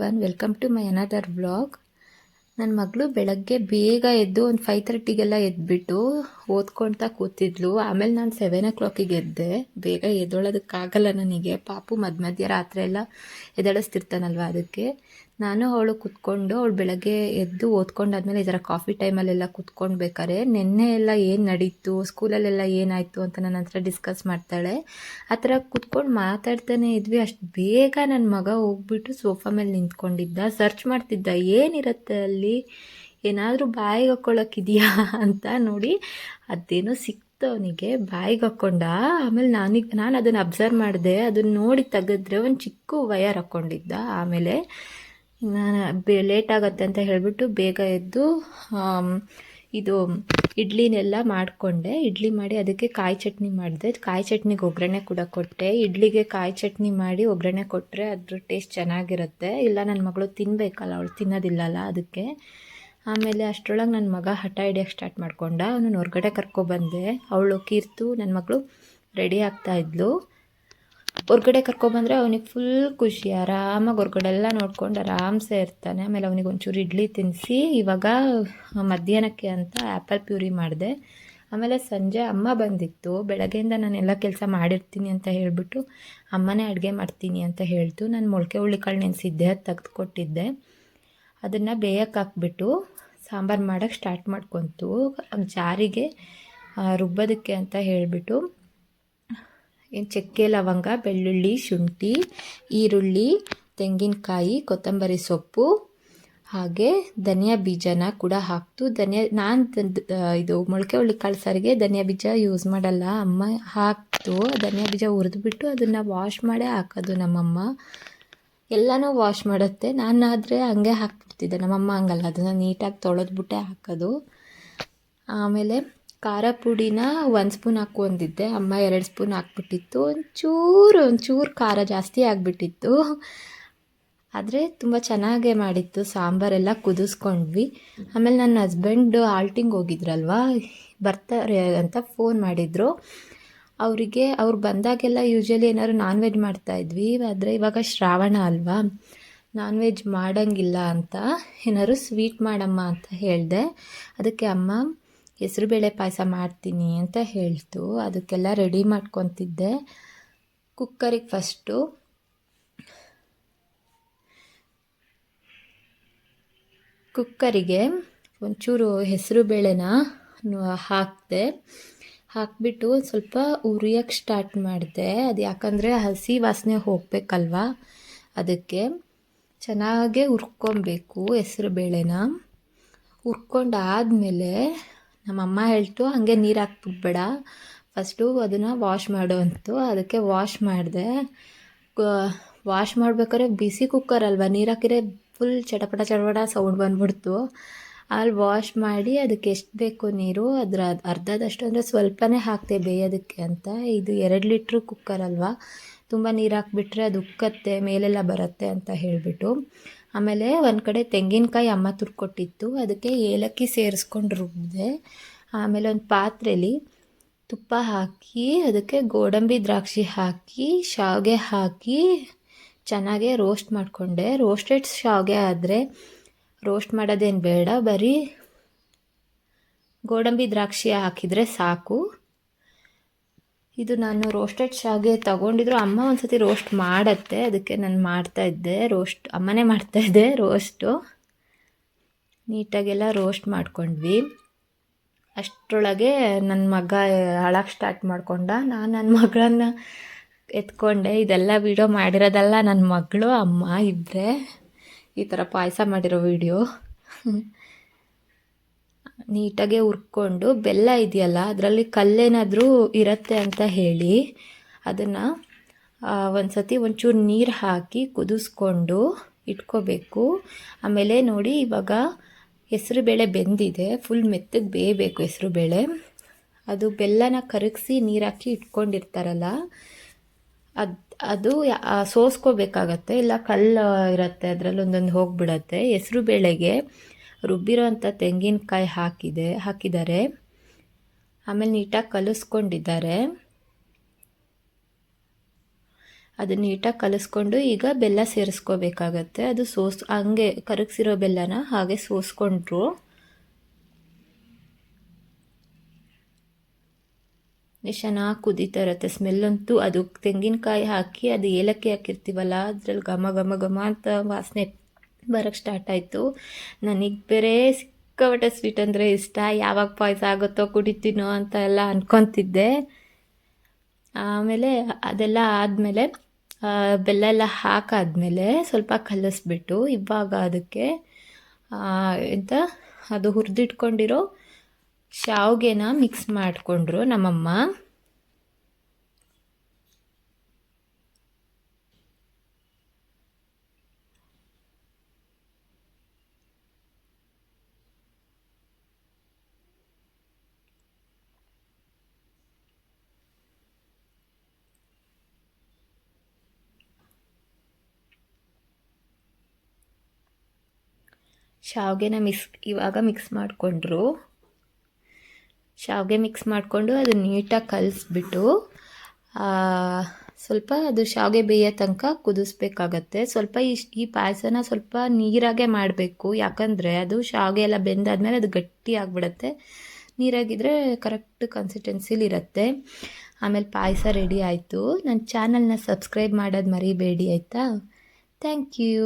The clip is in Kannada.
Everyone, welcome to my another vlog. ನನ್ನ ಮಗಳು ಬೆಳಗ್ಗೆ ಬೇಗ ಎದ್ದು ಒಂದು 5:30ಗೆಲ್ಲ ಎದ್ಬಿಟ್ಟು ಓದ್ಕೊಳ್ತಾ ಕೂತಿದ್ಲು. ಆಮೇಲೆ ನಾನು 7 o'clock ಎದ್ದೆ. ಬೇಗ ಎದ್ದೊಳೋದಕ್ಕಾಗಲ್ಲ ನನಗೆ, ಪಾಪು ಮಧ್ಯ ರಾತ್ರಿ ಎಲ್ಲ ಎದ್ದೇಳಿಸ್ತಿರ್ತಾನಲ್ವ, ಅದಕ್ಕೆ ನಾನು ಅವಳು ಕೂತ್ಕೊಂಡು ಅವಳು ಬೆಳಗ್ಗೆ ಎದ್ದು ಓದ್ಕೊಂಡಾದ್ಮೇಲೆ ಈ ಥರ ಕಾಫಿ ಟೈಮಲ್ಲೆಲ್ಲ ಕೂತ್ಕೊಂಡ್ಬೇಕಾರೆ ನಿನ್ನೆ ಎಲ್ಲ ಏನು ನಡೀತು, ಸ್ಕೂಲಲ್ಲೆಲ್ಲ ಏನಾಯಿತು ಅಂತ ನನ್ನ ಹತ್ರ ಡಿಸ್ಕಸ್ ಮಾಡ್ತಾಳೆ. ಆ ಥರ ಕೂತ್ಕೊಂಡು ಮಾತಾಡ್ತಾನೆ ಇದ್ವಿ. ಅಷ್ಟು ಬೇಗ ನನ್ನ ಮಗ ಹೋಗ್ಬಿಟ್ಟು ಸೋಫಾ ಮೇಲೆ ನಿಂತ್ಕೊಂಡಿದ್ದ, ಸರ್ಚ್ ಮಾಡ್ತಿದ್ದ ಏನಿರುತ್ತೆ ಅಲ್ಲಿ, ಏನಾದರೂ ಬಾಯಿಗೆ ಹಾಕ್ಕೊಳ್ಳೋಕ್ಕಿದೆಯಾ ಅಂತ. ನೋಡಿ ಅದೇನೋ ಸಿಕ್ತು ಅವನಿಗೆ, ಬಾಯಿಗೆ ಹಾಕ್ಕೊಂಡ. ಆಮೇಲೆ ನಾನು ಅದನ್ನು ಅಬ್ಸರ್ವ್ ಮಾಡಿದೆ, ಅದನ್ನು ನೋಡಿ ತೆಗೆದ್ರೆ ಒಂದು ಚಿಕ್ಕ ವಯರ್ ಹಾಕ್ಕೊಂಡಿದ್ದ. ಆಮೇಲೆ ನಾನು ಲೇಟ್ ಆಗುತ್ತೆ ಅಂತ ಹೇಳಿಬಿಟ್ಟು ಬೇಗ ಎದ್ದು ಇದು ಇಡ್ಲಿನೆಲ್ಲ ಮಾಡಿಕೊಂಡೆ. ಇಡ್ಲಿ ಮಾಡಿ ಅದಕ್ಕೆ ಕಾಯಿ ಚಟ್ನಿ ಮಾಡಿದೆ. ಕಾಯಿ ಚಟ್ನಿಗೆ ಒಗ್ಗರಣೆ ಕೂಡ ಕೊಟ್ಟೆ. ಇಡ್ಲಿಗೆ ಕಾಯಿ ಚಟ್ನಿ ಮಾಡಿ ಒಗ್ಗರಣೆ ಕೊಟ್ಟರೆ ಅದ್ರ ಟೇಸ್ಟ್ ಚೆನ್ನಾಗಿರುತ್ತೆ. ಇಲ್ಲ ನನ್ನ ಮಗಳು ತಿನ್ನಬೇಕಲ್ಲ, ಅವಳು ತಿನ್ನೋದಿಲ್ಲಲ್ಲ, ಅದಕ್ಕೆ. ಆಮೇಲೆ ಅಷ್ಟರೊಳಗೆ ನನ್ನ ಮಗ ಹಠ ಹಿಡಿಯೋಕ್ಕೆ ಸ್ಟಾರ್ಟ್ ಮಾಡ್ಕೊಂಡ. ಅವನನ್ನು ಹೊರಗಡೆ ಕರ್ಕೊಬಂದೆ. ಅವಳು ಕೀರ್ತು ನನ್ನ ಮಗಳು ರೆಡಿ ಆಗ್ತಾಯಿದ್ಲು. ಹೊರ್ಗಡೆ ಕರ್ಕೊಬಂದರೆ ಅವನಿಗೆ ಫುಲ್ ಖುಷಿ, ಆರಾಮಾಗಿ ಹೊರ್ಗಡೆ ಎಲ್ಲ ನೋಡ್ಕೊಂಡು ಆರಾಮ್ಸೆ ಇರ್ತಾನೆ. ಆಮೇಲೆ ಅವನಿಗೆ ಒಂಚೂರು ಇಡ್ಲಿ ತಿನ್ನಿಸಿ ಇವಾಗ ಮಧ್ಯಾಹ್ನಕ್ಕೆ ಅಂತ ಆ್ಯಪಲ್ ಪ್ಯೂರಿ ಮಾಡಿದೆ. ಆಮೇಲೆ ಸಂಜೆ ಅಮ್ಮ ಬಂದಿತ್ತು. ಬೆಳಗ್ಗೆಯಿಂದ ನಾನೆಲ್ಲ ಕೆಲಸ ಮಾಡಿರ್ತೀನಿ ಅಂತ ಹೇಳಿಬಿಟ್ಟು ಅಮ್ಮನೇ ಅಡುಗೆ ಮಾಡ್ತೀನಿ ಅಂತ ಹೇಳ್ತು. ನಾನು ಮೊಳಕೆ ಹುಳ್ಳಿಕಾಳು ನೆನೆಸಿದ್ದೆ, ಅದು ತೆಗೆದುಕೊಟ್ಟಿದ್ದೆ. ಅದನ್ನು ಬೇಯಕ್ಕೆ ಹಾಕ್ಬಿಟ್ಟು ಸಾಂಬಾರು ಮಾಡೋಕ್ಕೆ ಸ್ಟಾರ್ಟ್ ಮಾಡ್ಕೊತು. ಜಾರಿಗೆ ರುಬ್ಬೋದಕ್ಕೆ ಅಂತ ಹೇಳಿಬಿಟ್ಟು ಚಕ್ಕೆ, ಲವಂಗ, ಬೆಳ್ಳುಳ್ಳಿ, ಶುಂಠಿ, ಈರುಳ್ಳಿ, ತೆಂಗಿನಕಾಯಿ, ಕೊತ್ತಂಬರಿ ಸೊಪ್ಪು, ಹಾಗೆ ಧನಿಯಾ ಬೀಜನ ಕೂಡ ಹಾಕ್ತು. ನಾನು ಇದು ಮೊಳಕೆ ಹುಳ್ಳಿಕಾಳು ಸಾರಿಗೆ ಧನಿಯಾ ಬೀಜ ಯೂಸ್ ಮಾಡಲ್ಲ, ಅಮ್ಮ ಹಾಕ್ತು. ಧನಿಯಾ ಬೀಜ ಹುರಿದ್ಬಿಟ್ಟು ಅದನ್ನು ವಾಶ್ ಮಾಡೇ ಹಾಕೋದು ನಮ್ಮಮ್ಮ. ಎಲ್ಲನೂ ವಾಶ್ ಮಾಡುತ್ತೆ, ನಾನಾದರೆ ಹಂಗೆ ಹಾಕ್ಬಿಡ್ತಿದ್ದೆ. ನಮ್ಮಮ್ಮ ಹಂಗಲ್ಲ, ಅದನ್ನು ನೀಟಾಗಿ ತೊಳೆದ್ಬಿಟ್ಟೆ ಹಾಕೋದು. ಆಮೇಲೆ ಖಾರ ಪುಡಿನ 1 ಸ್ಪೂನ್ ಹಾಕು ಅಂದಿದ್ದೆ, ಅಮ್ಮ 2 ಸ್ಪೂನ್ ಹಾಕ್ಬಿಟ್ಟಿತ್ತು. ಒಂಚೂರು ಖಾರ ಜಾಸ್ತಿ ಆಗಿಬಿಟ್ಟಿತ್ತು. ಆದರೆ ತುಂಬ ಚೆನ್ನಾಗೇ ಮಾಡಿತ್ತು. ಸಾಂಬಾರೆಲ್ಲ ಕುದಿಸ್ಕೊಂಡ್ವಿ. ಆಮೇಲೆ ನನ್ನ ಹಸ್ಬೆಂಡ್ ಆಲ್ಟಿಂಗ್ ಹೋಗಿದ್ರಲ್ವ, ಬರ್ತಾರೆ ಅಂತ ಫೋನ್ ಮಾಡಿದರು. ಅವ್ರು ಬಂದಾಗೆಲ್ಲ ಯೂಶ್ವಲಿ ಏನಾದ್ರು ನಾನ್ ವೆಜ್ ಮಾಡ್ತಾಯಿದ್ವಿ. ಆದರೆ ಇವಾಗ ಶ್ರಾವಣ ಅಲ್ವಾ, ನಾನ್ ವೆಜ್ ಮಾಡೋಂಗಿಲ್ಲ ಅಂತ ಏನಾದ್ರು ಸ್ವೀಟ್ ಮಾಡಮ್ಮ ಅಂತ ಹೇಳಿದೆ. ಅದಕ್ಕೆ ಅಮ್ಮ ಹೆಸರುಬೇಳೆ ಪಾಯಸ ಮಾಡ್ತೀನಿ ಅಂತ ಹೇಳ್ತು. ಅದಕ್ಕೆಲ್ಲ ರೆಡಿ ಮಾಡ್ಕೊತಿದ್ದೆ. ಕುಕ್ಕರಿಗೆ ಒಂಚೂರು ಹೆಸರು ಬೇಳೆನ ಹಾಕ್ಬಿಟ್ಟು ಸ್ವಲ್ಪ ಉರಿಯೋಕ್ಕೆ ಸ್ಟಾರ್ಟ್ ಮಾಡಿದೆ. ಅದು ಯಾಕಂದರೆ ಹಸಿ ವಾಸನೆ ಹೋಗಬೇಕಲ್ವ, ಅದಕ್ಕೆ ಚೆನ್ನಾಗೇ ಹುರ್ಕೊಬೇಕು ಹೆಸರು ಬೇಳೆನ. ಹುರ್ಕೊಂಡಾದಮೇಲೆ ನಮ್ಮಮ್ಮ ಹೇಳ್ತು ಹಾಗೆ ನೀರು ಹಾಕ್ಬಿಡ್ಬೇಡ, ಫಸ್ಟು ಅದನ್ನು ವಾಶ್ ಮಾಡು ಅಂತು. ಅದಕ್ಕೆ ವಾಶ್ ಮಾಡಿದೆ. ವಾಶ್ ಮಾಡ್ಬೇಕಾದ್ರೆ ಬಿಸಿ ಕುಕ್ಕರ್ ಅಲ್ವಾ, ನೀರು ಹಾಕಿದ್ರೆ ಫುಲ್ ಚಟಪಟ ಸೌಂಡ್ ಬಂದ್ಬಿಡ್ತು. ಅಲ್ಲಿ ವಾಶ್ ಮಾಡಿ ಅದಕ್ಕೆ ಎಷ್ಟು ಬೇಕು ನೀರು, ಅದರ ಅರ್ಧದಷ್ಟು ಅಂದರೆ ಸ್ವಲ್ಪನೇ ಹಾಕ್ತೆ ಬೇಯೋದಕ್ಕೆ ಅಂತ. ಇದು 2 ಲೀಟ್ರ್ ಕುಕ್ಕರ್ ಅಲ್ವಾ, ತುಂಬ ನೀರು ಹಾಕ್ಬಿಟ್ರೆ ಅದು ಉಕ್ಕತ್ತೆ, ಮೇಲೆಲ್ಲ ಬರುತ್ತೆ ಅಂತ ಹೇಳಿಬಿಟ್ಟು. ಆಮೇಲೆ ಒಂದು ಕಡೆ ತೆಂಗಿನಕಾಯಿ ಅಮ್ಮ ತುರ್ಕೊಟ್ಟಿತ್ತು, ಅದಕ್ಕೆ ಏಲಕ್ಕಿ ಸೇರಿಸ್ಕೊಂಡು ರುಬ್ಬಿದೆ. ಆಮೇಲೆ ಒಂದು ಪಾತ್ರೆಯಲ್ಲಿ ತುಪ್ಪ ಹಾಕಿ ಅದಕ್ಕೆ ಗೋಡಂಬಿ ದ್ರಾಕ್ಷಿ ಹಾಕಿ ಶಾವಿಗೆ ಹಾಕಿ ಚೆನ್ನಾಗೇ ರೋಸ್ಟ್ ಮಾಡಿಕೊಂಡೆ. ರೋಸ್ಟೆಡ್ ಶಾವಿಗೆ ಆದರೆ ರೋಸ್ಟ್ ಮಾಡೋದೇನು ಬೇಡ, ಬರೀ ಗೋಡಂಬಿ ದ್ರಾಕ್ಷಿ ಹಾಕಿದರೆ ಸಾಕು. ಇದು ನಾನು ರೋಸ್ಟೆಡ್ ಶಾವಿಗೆ ತೊಗೊಂಡಿದ್ರು. ಅಮ್ಮ ಒಂದು ಸತಿ ರೋಸ್ಟ್ ಮಾಡತ್ತೆ, ಅದಕ್ಕೆ ನಾನು ಮಾಡ್ತಾಯಿದ್ದೆ. ಅಮ್ಮನೇ ಮಾಡ್ತಾಯಿದ್ದೆ ರೋಸ್ಟು. ನೀಟಾಗೆಲ್ಲ ರೋಸ್ಟ್ ಮಾಡ್ಕೊಂಡ್ವಿ. ಅಷ್ಟರೊಳಗೆ ನನ್ನ ಮಗ ಅಳಕ್ಕೆ ಸ್ಟಾರ್ಟ್ ಮಾಡ್ಕೊಂಡ. ನಾನು ನನ್ನ ಮಗಳನ್ನ ಎತ್ಕೊಂಡೆ. ಇದೆಲ್ಲ ವೀಡಿಯೋ ಮಾಡಿರೋದಲ್ಲ ನನ್ನ ಮಗಳು ಅಮ್ಮ ಇಬ್ಬರೇ ಈ ಥರ ಪಾಯಸ ಮಾಡಿರೋ ವೀಡಿಯೋ. ನೀಟಾಗೆ ಹುರ್ಕೊಂಡು, ಬೆಲ್ಲ ಇದೆಯಲ್ಲ ಅದರಲ್ಲಿ ಕಲ್ಲೇನಾದರೂ ಇರುತ್ತೆ ಅಂತ ಹೇಳಿ ಅದನ್ನು ಒಂದು ಸತಿ ಒಂಚೂರು ನೀರು ಹಾಕಿ ಕುದಿಸ್ಕೊಂಡು ಇಟ್ಕೋಬೇಕು. ಆಮೇಲೆ ನೋಡಿ ಇವಾಗ ಹೆಸರುಬೇಳೆ ಬೆಂದಿದೆ, ಫುಲ್ ಮೆತ್ತಗೆ ಬೇಯಬೇಕು ಹೆಸರುಬೇಳೆ. ಅದು ಬೆಲ್ಲನ ಕರಗಿಸಿ ನೀರು ಹಾಕಿ ಇಟ್ಕೊಂಡಿರ್ತಾರಲ್ಲ, ಅದು ಸೋಸ್ಕೋಬೇಕಾಗತ್ತೆ, ಇಲ್ಲ ಕಲ್ಲು ಇರುತ್ತೆ ಅದರಲ್ಲಿ ಒಂದೊಂದು ಹೋಗಿಬಿಡತ್ತೆ. ಹೆಸರುಬೇಳೆಗೆ ರುಬ್ಬಿರೋಂಥ ತೆಂಗಿನಕಾಯಿ ಹಾಕಿದ್ದಾರೆ. ಆಮೇಲೆ ನೀಟಾಗಿ ಕಲಿಸ್ಕೊಂಡಿದ್ದಾರೆ. ಅದು ನೀಟಾಗಿ ಕಲಿಸ್ಕೊಂಡು ಈಗ ಬೆಲ್ಲ ಸೇರಿಸ್ಕೋಬೇಕಾಗತ್ತೆ. ಅದು ಹಂಗೆ ಕರಗಿಸಿರೋ ಬೆಲ್ಲನ ಹಾಗೆ ಸೋಸ್ಕೊಂಡ್ರು. ಎಷ್ಟು ಚೆನ್ನಾಗಿ ಕುದೀತಾ ಇರುತ್ತೆ. ಸ್ಮೆಲ್ಲಂತೂ ಅದು ತೆಂಗಿನಕಾಯಿ ಹಾಕಿ ಅದು ಏಲಕ್ಕಿ ಹಾಕಿರ್ತೀವಲ್ಲ, ಅದ್ರಲ್ಲಿ ಘಮ ಘಮ ಘಮ ಅಂತ ವಾಸನೆ ಬರೋಕ್ಕೆ ಸ್ಟಾರ್ಟ್ ಆಯಿತು. ನನಗೆ ಬೇರೆ ಸಿಕ್ಕಾಪಟ್ಟೆ ಸ್ವೀಟ್ ಅಂದರೆ ಇಷ್ಟ. ಯಾವಾಗ ಪಾಯಸ ಆಗುತ್ತೋ ಕುಡಿತೀನೋ ಅಂತ ಎಲ್ಲ ಅಂದ್ಕೊತಿದ್ದೆ. ಆಮೇಲೆ ಅದೆಲ್ಲ ಆದಮೇಲೆ ಬೆಲ್ಲ ಎಲ್ಲ ಹಾಕಾದ್ಮೇಲೆ ಸ್ವಲ್ಪ ಕಲಿಸ್ಬಿಟ್ಟು ಇವಾಗ ಅದಕ್ಕೆ ಎಂತ ಅದು ಹುರಿದಿಟ್ಕೊಂಡಿರೋ ಶಾವ್ಗೆನ ಮಿಕ್ಸ್ ಮಾಡಿಕೊಂಡ್ರು ನಮ್ಮಮ್ಮ. ಶಾವ್ಗೆನ ಇವಾಗ ಮಿಕ್ಸ್ ಮಾಡಿಕೊಂಡ್ರು. ಶಾವಿಗೆ ಮಿಕ್ಸ್ ಮಾಡಿಕೊಂಡು ಅದು ನೀಟಾಗಿ ಕಲಿಸ್ಬಿಟ್ಟು ಸ್ವಲ್ಪ ಅದು ಶಾವಿಗೆ ಬೇಯೋ ತನಕ ಕುದಿಸ್ಬೇಕಾಗತ್ತೆ. ಸ್ವಲ್ಪ ಈ ಪಾಯಸನ ಸ್ವಲ್ಪ ನೀರಾಗೆ ಮಾಡಬೇಕು, ಯಾಕಂದರೆ ಅದು ಶಾವಿಗೆ ಎಲ್ಲ ಬೆಂದಾದ್ಮೇಲೆ ಅದು ಗಟ್ಟಿ ಆಗಿಬಿಡತ್ತೆ. ನೀರಾಗಿದ್ದರೆ ಕರೆಕ್ಟ್ ಕನ್ಸಿಸ್ಟೆನ್ಸಿಲಿರುತ್ತೆ. ಆಮೇಲೆ ಪಾಯಸ ರೆಡಿ ಆಯಿತು. ನನ್ನ ಚಾನಲ್ನ ಸಬ್ಸ್ಕ್ರೈಬ್ ಮಾಡೋದು ಮರಿಬೇಡಿ ಆಯಿತಾ. Thank you.